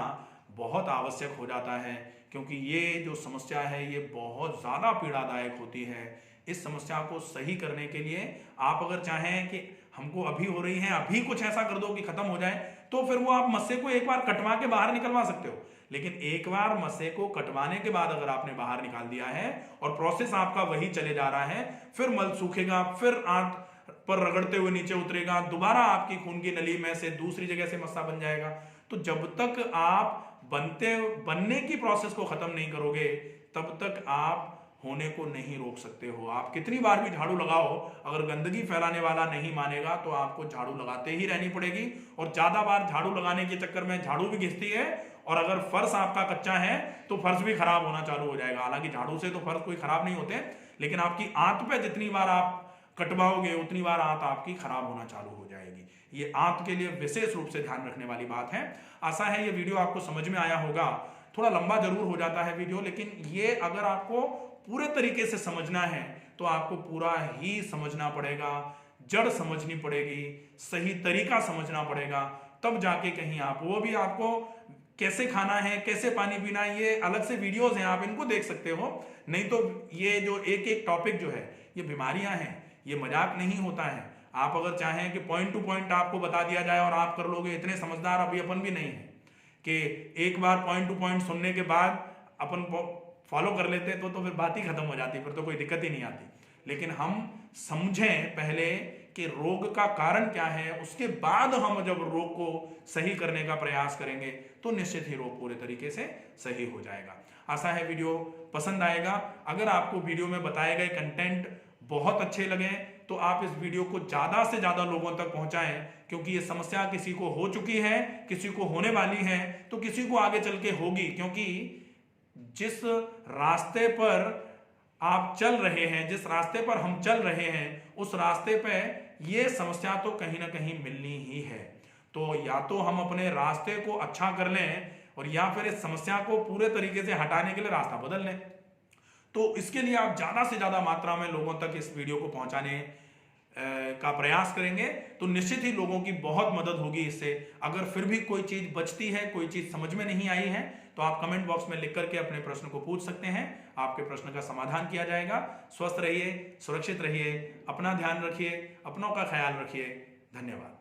[SPEAKER 1] बहुत आवश्यक हो जाता है। क्योंकि ये जो समस्या है ये बहुत ज्यादा पीड़ादायक होती है। इस समस्या को सही करने के लिए आप अगर चाहें कि हमको अभी हो रही है, अभी कुछ ऐसा कर दो कि खत्म हो जाए, तो फिर वो आप मस्से को एक बार कटवा के बाहर निकलवा सकते हो। लेकिन एक बार मस्से को कटवाने के बाद अगर आपने बाहर निकाल दिया है और प्रोसेस आपका वही चले जा रहा है, फिर मल सूखेगा, फिर आंत पर रगड़ते हुए नीचे उतरेगा, दोबारा आपकी खून की नली में से दूसरी जगह से मस्सा बन जाएगा। तो जब तक आप बनने की प्रोसेस को खत्म नहीं करोगे, तब तक आप होने को नहीं रोक सकते हो। आप कितनी बार भी झाड़ू लगाओ, अगर गंदगी फैलाने वाला नहीं मानेगा तो आपको झाड़ू लगाते ही रहनी पड़ेगी। और ज्यादा बार झाड़ू लगाने के चक्कर में झाड़ू भी घिसती है, और अगर फर्श आपका कच्चा है तो फर्श भी खराब होना चालू हो जाएगा। हालांकि झाड़ू से तो फर्श कोई खराब नहीं होते, लेकिन आपकी आंत पे जितनी बार आप कटवाओगे उतनी बार आंत आपकी खराब होना चालू हो जाएगी। ये आंत के लिए विशेष रूप से ध्यान रखने वाली बात है। आशा है ये वीडियो आपको समझ में आया होगा। थोड़ा लंबा जरूर हो जाता है वीडियो, लेकिन ये अगर आपको पूरे तरीके से समझना है तो आपको पूरा ही समझना पड़ेगा, जड़ समझनी पड़ेगी, सही तरीका समझना पड़ेगा, तब जाके कहीं आप, वो भी आपको कैसे खाना है, कैसे पानी पीना है, ये अलग से वीडियोस हैं, आप इनको देख सकते हो। नहीं तो ये जो एक एक टॉपिक जो है ये बीमारियां हैं, ये मजाक नहीं होता है। आप अगर चाहें कि पॉइंट टू पॉइंट आपको बता दिया जाए और आप कर लोगे, इतने समझदार अभी अपन भी नहीं है कि एक बार पॉइंट टू पॉइंट सुनने के बाद अपन फॉलो कर लेते तो फिर बात ही खत्म हो जाती, फिर तो कोई दिक्कत ही नहीं आती। लेकिन हम समझें पहले कि रोग का कारण क्या है, उसके बाद हम जब रोग को सही करने का प्रयास करेंगे तो निश्चित ही रोग पूरे तरीके से सही हो जाएगा। आशा है वीडियो पसंद आएगा। अगर आपको वीडियो में बताए गए कंटेंट बहुत अच्छे लगे तो आप इस वीडियो को ज्यादा से ज्यादा लोगों तक पहुंचाएं, क्योंकि ये समस्या किसी को हो चुकी है, किसी को होने वाली है, तो किसी को आगे चल के होगी। क्योंकि जिस रास्ते पर आप चल रहे हैं, जिस रास्ते पर हम चल रहे हैं, उस रास्ते पे ये समस्या तो कहीं ना कहीं मिलनी ही है। तो या तो हम अपने रास्ते को अच्छा कर लें और या फिर इस समस्या को पूरे तरीके से हटाने के लिए रास्ता बदल लें। तो इसके लिए आप ज्यादा से ज्यादा मात्रा में लोगों तक इस वीडियो को पहुंचाने का प्रयास करेंगे तो निश्चित ही लोगों की बहुत मदद होगी इससे। अगर फिर भी कोई चीज बचती है, कोई चीज समझ में नहीं आई है, तो आप कमेंट बॉक्स में लिख करके अपने प्रश्न को पूछ सकते हैं। आपके प्रश्न का समाधान किया जाएगा। स्वस्थ रहिए, सुरक्षित रहिए, अपना ध्यान रखिए, अपनों का ख्याल रखिए। धन्यवाद।